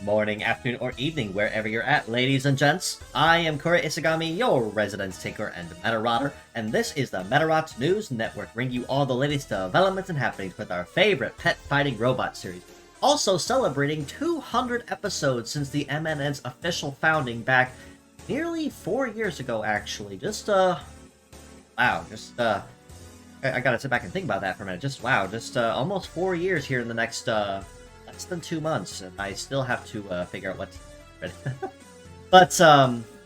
morning, afternoon, or evening, wherever you're at, ladies and gents. I am Kura Isagami, your resident tinker and Medarotter, and this is the Medarot News Network, bringing you all the latest developments and happenings with our favorite pet fighting robot series. Also celebrating 200 episodes since the MNN's official founding back nearly 4 years ago, actually. I gotta sit back and think about that for a minute. Almost 4 years here in the next, less than 2 months, and I still have to figure out what to But,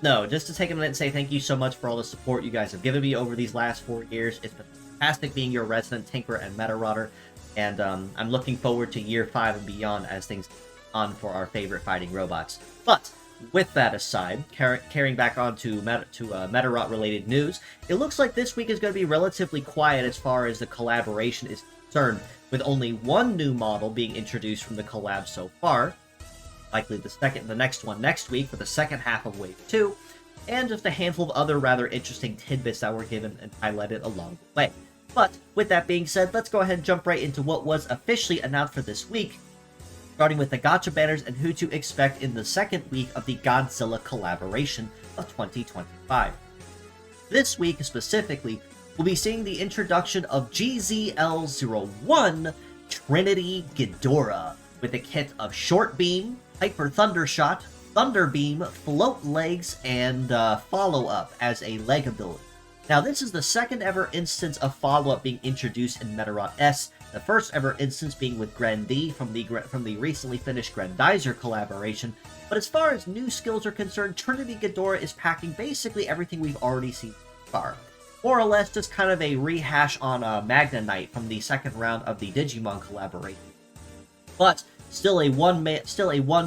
no, just to take a minute and say thank you so much for all the support you guys have given me over these last 4 years. It's been fantastic being your resident tinker and Medarotter, and I'm looking forward to year 5 and beyond as things on for our favorite fighting robots. But with that aside, carrying back on to Medarot-related news, it looks like this week is going to be relatively quiet as far as the collaboration is concerned, with only one new model being introduced from the collab so far, likely the next one next week for the second half of Wave 2, and just a handful of other rather interesting tidbits that were given and highlighted along the way. But, with that being said, let's go ahead and jump right into what was officially announced for this week, starting with the gacha banners and who to expect in the second week of the Godzilla collaboration of 2025. This week, specifically, we'll be seeing the introduction of GZL-01 Trinity Ghidorah, with a kit of Short Beam, Hyper Thundershot, Thunder Beam, Float Legs, and Follow-Up as a leg ability. Now, this is the second ever instance of Follow-Up being introduced in Medarot S, the first ever instance being with Grandee from the recently finished Grandizer collaboration. But as far as new skills are concerned, Trinity Ghidorah is packing basically everything we've already seen so far. More or less just kind of a rehash on Magna Knight from the second round of the Digimon collaboration. But still a one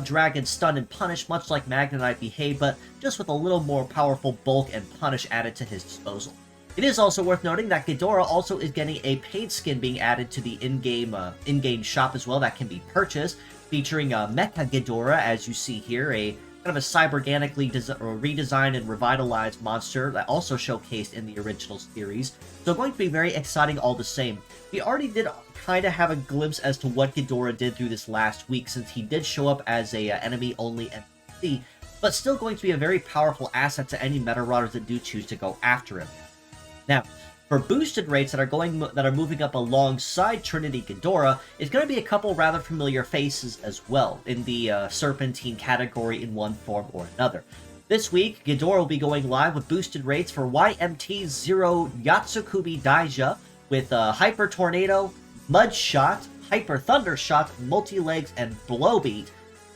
dragon stun and punish, much like Magna Knight behaved, but just with a little more powerful bulk and punish added to his disposal. It is also worth noting that Ghidorah also is getting a paid skin being added to the in-game shop as well that can be purchased, featuring Mecha Ghidorah, as you see here, a kind of a cyberganically redesigned and revitalized monster that also showcased in the original series. So going to be very exciting all the same. We already did kind of have a glimpse as to what Ghidorah did through this last week, since he did show up as a enemy-only NPC, but still going to be a very powerful asset to any Medarotters that do choose to go after him. Now, for boosted rates that are moving up alongside Trinity Ghidorah, is going to be a couple rather familiar faces as well in the Serpentine category in one form or another. This week, Ghidorah will be going live with boosted rates for YMT-0 Yatsukubi Daija with Hyper Tornado, Mud Shot, Hyper Thunder Shot, Multi-Legs, and Blowbeat,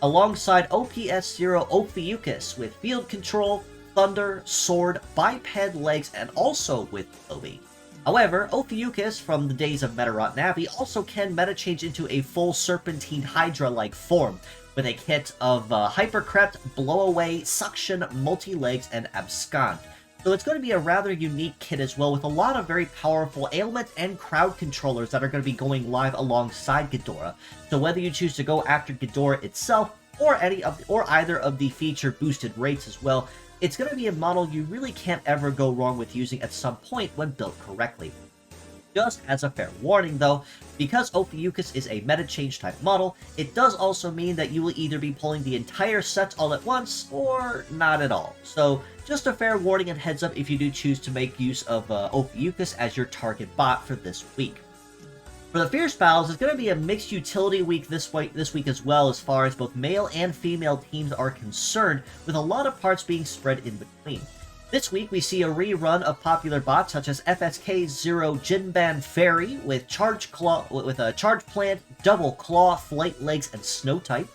alongside OPS-0 Ophiuchus with Field Control, Thunder, Sword, Biped Legs, and also with Blowbeat. However, Ophiuchus from the days of Medarot Navi also can meta change into a full Serpentine Hydra-like form, with a kit of Hyper Crept, Blow Away, Suction, Multi-Legs, and Abscond. So it's going to be a rather unique kit as well, with a lot of very powerful ailment and crowd controllers that are going to be going live alongside Ghidorah. So whether you choose to go after Ghidorah itself, or either of the featured boosted rates as well, it's going to be a model you really can't ever go wrong with using at some point when built correctly. Just as a fair warning though, because Ophiuchus is a meta change type model, it does also mean that you will either be pulling the entire set all at once, or not at all. So just a fair warning and heads up if you do choose to make use of Ophiuchus as your target bot for this week. For the Fierce Battles, it's going to be a mixed utility week this week as well, as far as both male and female teams are concerned, with a lot of parts being spread in between. This week, we see a rerun of popular bots such as FSK-0 Jinban Fairy with Charge Plant, Double Claw, Flight Legs, and Snow Type.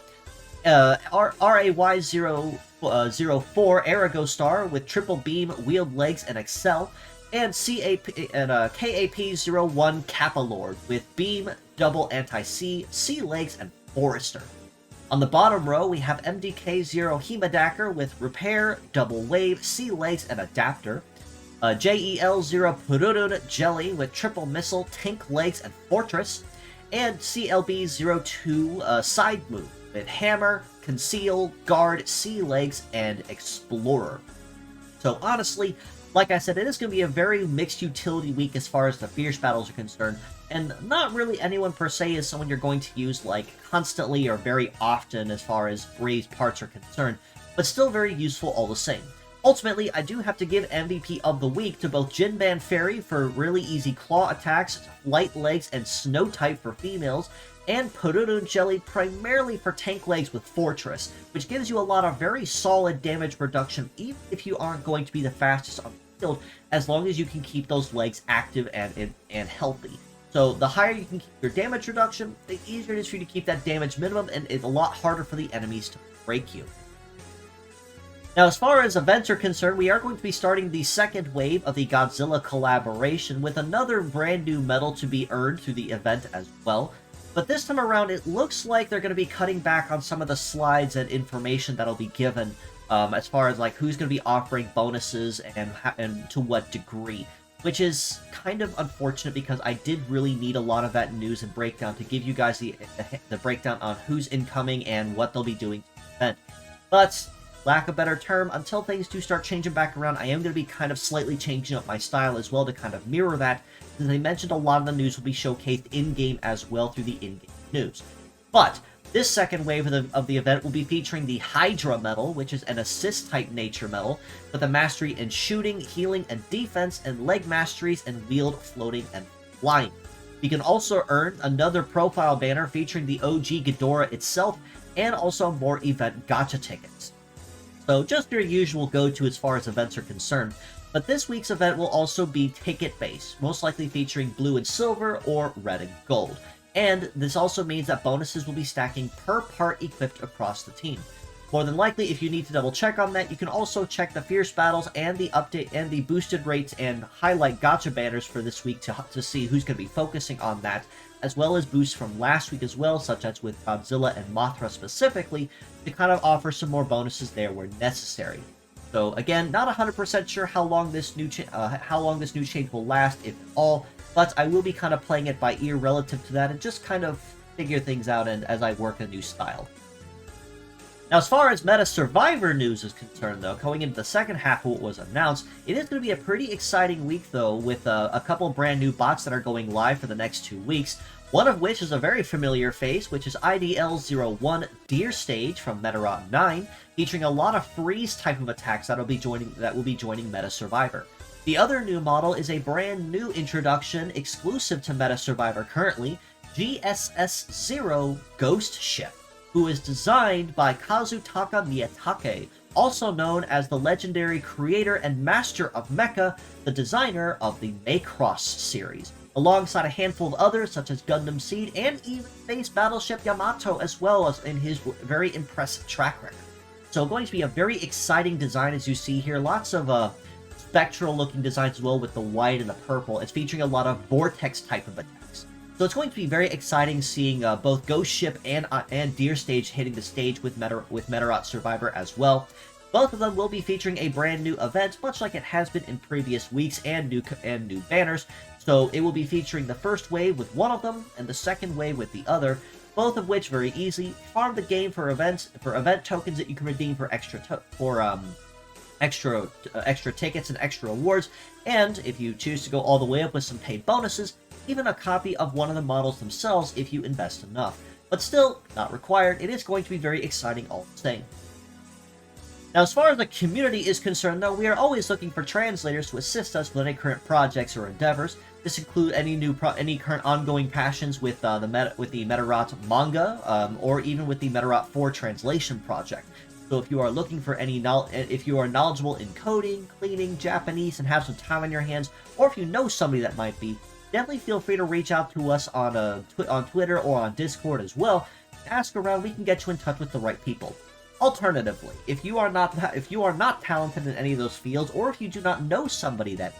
RAY-004 Arago Star with Triple Beam, Wield Legs, and Excel. And KAP-01 Kappa Lord with Beam, Double Anti-C, Sea Legs, and Forester. On the bottom row, we have MDK-0 Hemadacker with Repair, Double Wave, Sea Legs, and Adapter. JEL-0 Pururun Jelly with Triple Missile, Tank Legs, and Fortress. And CLB-02 Side Move with Hammer, Conceal, Guard, Sea Legs, and Explorer. So honestly, like I said, it is going to be a very mixed utility week as far as the fierce battles are concerned, and not really anyone per se is someone you're going to use like constantly or very often as far as raised parts are concerned, but still very useful all the same. Ultimately, I do have to give MVP of the week to both Jinban Fairy for really easy claw attacks, light legs, and snow type for females, and Pururun Jelly primarily for tank legs with Fortress, which gives you a lot of very solid damage reduction even if you aren't going to be the fastest on the field, as long as you can keep those legs active and healthy. So the higher you can keep your damage reduction, the easier it is for you to keep that damage minimum, and it's a lot harder for the enemies to break you. Now, as far as events are concerned, we are going to be starting the second wave of the Godzilla collaboration with another brand new medal to be earned through the event as well. But this time around, it looks like they're going to be cutting back on some of the slides and information that'll be given as far as like who's going to be offering bonuses and to what degree, which is kind of unfortunate because I did really need a lot of that news and breakdown to give you guys the breakdown on who's incoming and what they'll be doing to the event. But lack of a better term, until things do start changing back around, I am going to be kind of slightly changing up my style as well to kind of mirror that, as I mentioned, a lot of the news will be showcased in-game as well through the in-game news. But this second wave of the event will be featuring the Hydra medal, which is an assist-type nature medal, with a mastery in shooting, healing, and defense, and leg masteries in wield, floating, and flying. You can also earn another profile banner featuring the OG Ghidorah itself, and also more event gacha tickets. So just your usual go-to as far as events are concerned, but this week's event will also be ticket-based, most likely featuring blue and silver or red and gold. And this also means that bonuses will be stacking per part equipped across the team. More than likely, if you need to double check on that, you can also check the fierce battles and the update and the boosted rates and highlight gacha banners for this week to see who's going to be focusing on that, as well as boosts from last week as well, such as with Godzilla and Mothra specifically, to kind of offer some more bonuses there where necessary. So again, not 100% sure how long this new change will last, if at all, but I will be kind of playing it by ear relative to that and just kind of figure things out and as I work a new style. Now, as far as MedaSurvivor news is concerned, though, going into the second half of what was announced, it is going to be a pretty exciting week, though, with a couple brand new bots that are going live for the next 2 weeks, one of which is a very familiar face, which is IDL-01 Deer Stage from Medarot 9, featuring a lot of freeze type of attacks that will be joining MedaSurvivor. The other new model is a brand new introduction exclusive to MedaSurvivor currently, GSS-0 Ghost Ship, who is designed by Kazutaka Miyatake, also known as the legendary creator and master of mecha, the designer of the Macross series, alongside a handful of others such as Gundam Seed and even Space Battleship Yamato, as well as in his very impressive track record. So going to be a very exciting design as you see here, lots of spectral looking designs as well with the white and the purple. It's featuring a lot of vortex type of attacks. So it's going to be very exciting seeing both Ghost Ship and Deer Stage hitting the stage with Medarot Survivor as well. Both of them will be featuring a brand new event, much like it has been in previous weeks, and new banners. So it will be featuring the first wave with one of them, and the second wave with the other. Both of which very easy. Farm the game for event tokens that you can redeem for extra tickets and extra awards. And if you choose to go all the way up with some paid bonuses, even a copy of one of the models themselves if you invest enough. But still, not required. It is going to be very exciting all the same. Now, as far as the community is concerned, though, we are always looking for translators to assist us with any current projects or endeavors. This includes any current ongoing passions with the Medarot manga, or even with the Medarot 4 translation project. So if you are looking for if you are knowledgeable in coding, cleaning, Japanese, and have some time on your hands, or if you know somebody that might be, definitely feel free to reach out to us on Twitter or on Discord as well. Ask around, we can get you in touch with the right people. Alternatively, if you are not talented in any of those fields, or if you do not know somebody that,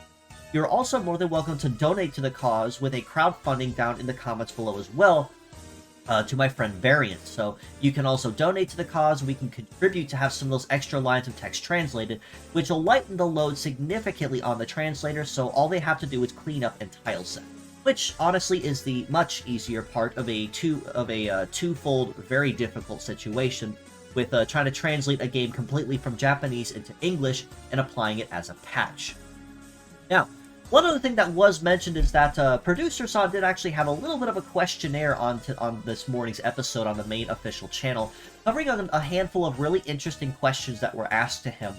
you're also more than welcome to donate to the cause with a crowdfunding down in the comments below as well, to my friend Variant. So you can also donate to the cause, we can contribute to have some of those extra lines of text translated, which will lighten the load significantly on the translator, so all they have to do is clean up and tile set. Which, honestly, is the much easier part of a twofold, very difficult situation, with trying to translate a game completely from Japanese into English and applying it as a patch. Now, one other thing that was mentioned is that Producer San did actually have a little bit of a questionnaire on this morning's episode on the main official channel, covering a handful of really interesting questions that were asked to him,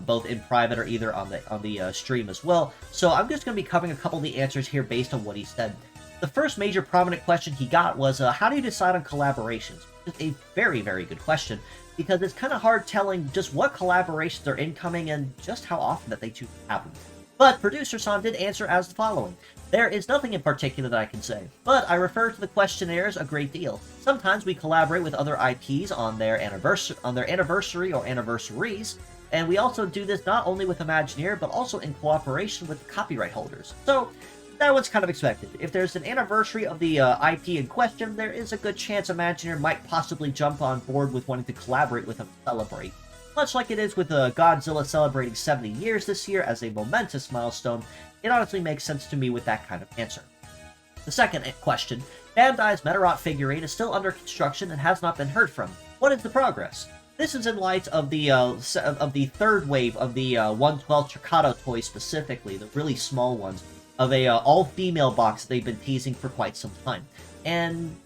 both in private or either on the stream as well. So I'm just going to be covering a couple of the answers here based on what he said. The first major prominent question he got was, how do you decide on collaborations? It's a very, very good question, because it's kind of hard telling just what collaborations are incoming and just how often that they choose to happen. But Producer San did answer as the following. There is nothing in particular that I can say, but I refer to the questionnaires a great deal. Sometimes we collaborate with other IPs on their anniversary or anniversaries, and we also do this not only with Imagineer, but also in cooperation with copyright holders. So, that one's kind of expected. If there's an anniversary of the IP in question, there is a good chance Imagineer might possibly jump on board with wanting to collaborate with them to celebrate. Much like it is with Godzilla celebrating 70 years this year as a momentous milestone, it honestly makes sense to me with that kind of answer. The second question, Bandai's Medarot figurine is still under construction and has not been heard from. What is the progress? This is in light of the third wave of the 1/12 Tricato toys specifically, the really small ones, of a all-female box they've been teasing for quite some time, and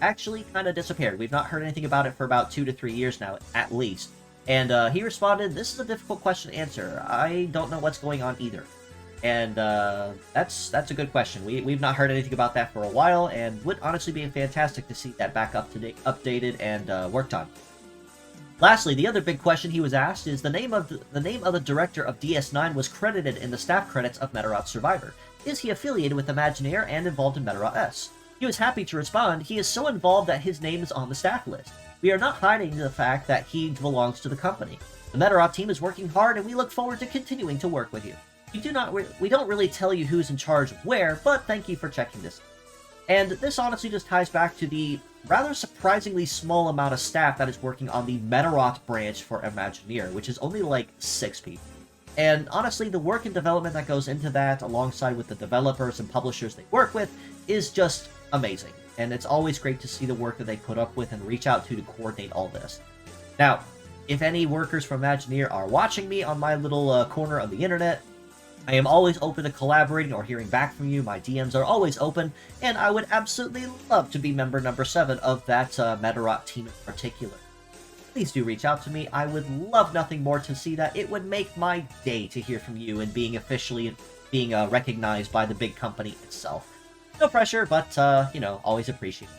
actually kind of disappeared. We've not heard anything about it for about 2 to 3 years now, at least. And he responded, this is a difficult question to answer. I don't know what's going on either. And that's a good question. We've not heard anything about that for a while, and would honestly be fantastic to see that back up to date, updated, and worked on. Lastly, the other big question he was asked is the name of the director of DS9 was credited in the staff credits of Medarot Survivor. Is he affiliated with Imagineer and involved in Medarot S? He was happy to respond, he is so involved that his name is on the staff list. We are not hiding the fact that he belongs to the company. The Medarot team is working hard and we look forward to continuing to work with you. We don't really tell you who's in charge of where, but thank you for checking this. And this honestly just ties back to the rather surprisingly small amount of staff that is working on the Medarot branch for Imagineer, which is only like 6 people. And honestly, the work and development that goes into that, alongside with the developers and publishers they work with, is just amazing. And it's always great to see the work that they put up with and reach out to coordinate all this. Now, if any workers from Imagineer are watching me on my little corner of the internet, I am always open to collaborating or hearing back from you. My DMs are always open, and I would absolutely love to be member number 7 of that Medarot team in particular. Please do reach out to me. I would love nothing more to see that. It would make my day to hear from you and being officially recognized by the big company itself. No pressure, but, always appreciated.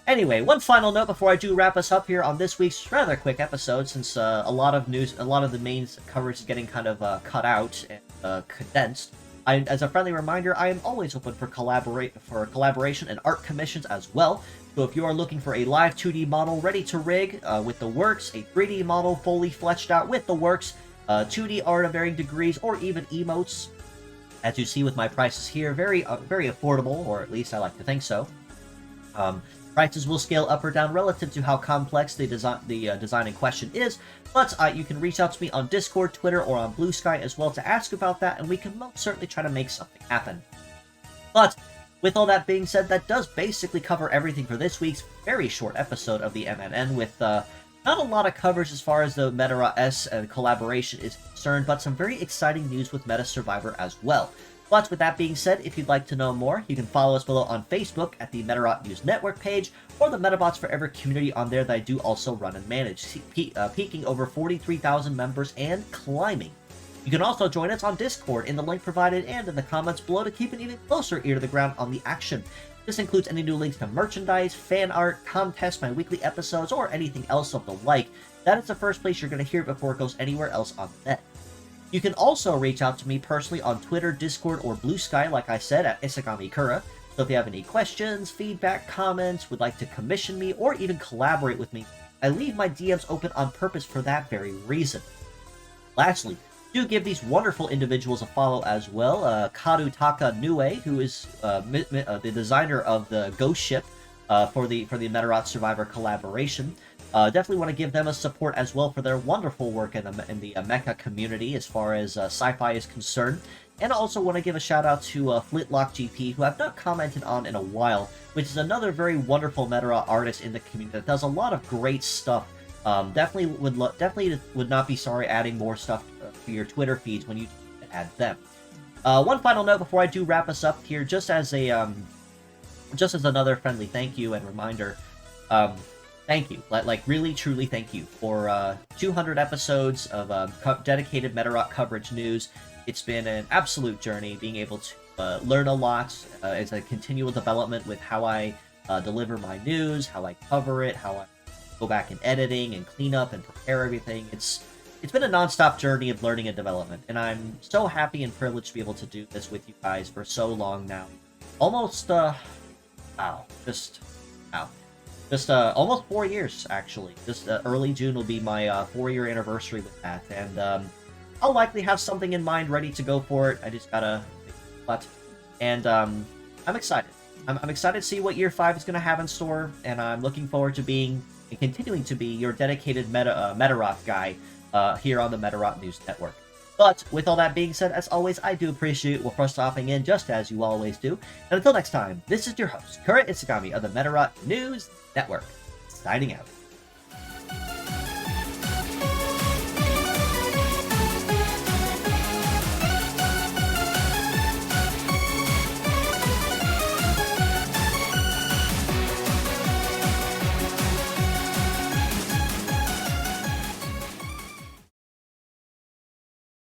Anyway, one final note before I do wrap us up here on this week's rather quick episode, since a lot of the main coverage is getting kind of cut out and condensed. As a friendly reminder, I am always open for collaboration and art commissions as well. So if you are looking for a live 2D model ready to rig with the works, a 3D model fully fleshed out with the works, 2D art of varying degrees, or even emotes, as you see with my prices here, very affordable, or at least I like to think so. Prices will scale up or down relative to how complex the design in question is, but you can reach out to me on Discord, Twitter, or on Blue Sky as well to ask about that, and we can most certainly try to make something happen. But with all that being said, that does basically cover everything for this week's very short episode of the MNN, with not a lot of coverage as far as the Medarot S collaboration is concerned, but some very exciting news with MedaSurvivor as well. But with that being said, if you'd like to know more, you can follow us below on Facebook at the Medarot News Network page, or the Metabots Forever community on there that I do also run and manage, peaking over 43,000 members and climbing. You can also join us on Discord in the link provided and in the comments below to keep an even closer ear to the ground on the action. This includes any new links to merchandise, fan art, contests, my weekly episodes, or anything else of the like. That is the first place you're going to hear it before it goes anywhere else on the net. You can also reach out to me personally on Twitter, Discord, or Blue Sky, like I said, at Isagamikura. So if you have any questions, feedback, comments, would like to commission me, or even collaborate with me, I leave my DMs open on purpose for that very reason. Lastly, do give these wonderful individuals a follow as well. Karutaka Nue, who is the designer of the Ghost Ship for the Medarot Survivor collaboration. Definitely want to give them a support as well for their wonderful work in the mecha community as far as sci-fi is concerned. And I also want to give a shout out to Flintlock GP, who I've not commented on in a while, which is another very wonderful Medarot artist in the community that does a lot of great stuff. Definitely would not be sorry adding more stuff to your Twitter feeds when you add them. One final note before I do wrap us up here, just as another friendly thank you and reminder, thank you, like really truly thank you for 200 episodes of dedicated Medarot coverage news. It's been an absolute journey, being able to learn a lot. It's a continual development with how I deliver my news, how I cover it, how I go back in editing and clean up and prepare everything. It's been a non-stop journey of learning and development, and I'm so happy and privileged to be able to do this with you guys for so long now. Almost, just almost 4 years, actually. Just early June will be my 4-year anniversary with that, and I'll likely have something in mind ready to go for it. I just gotta but and I'm excited. I'm excited to see what year 5 is going to have in store, and I'm looking forward to being and continuing to be your dedicated Medarot guy here on the Medarot News Network. But with all that being said, as always, I do appreciate you for stopping in, just as you always do. And until next time, this is your host, Kurojiri of the Medarot News Network, signing out.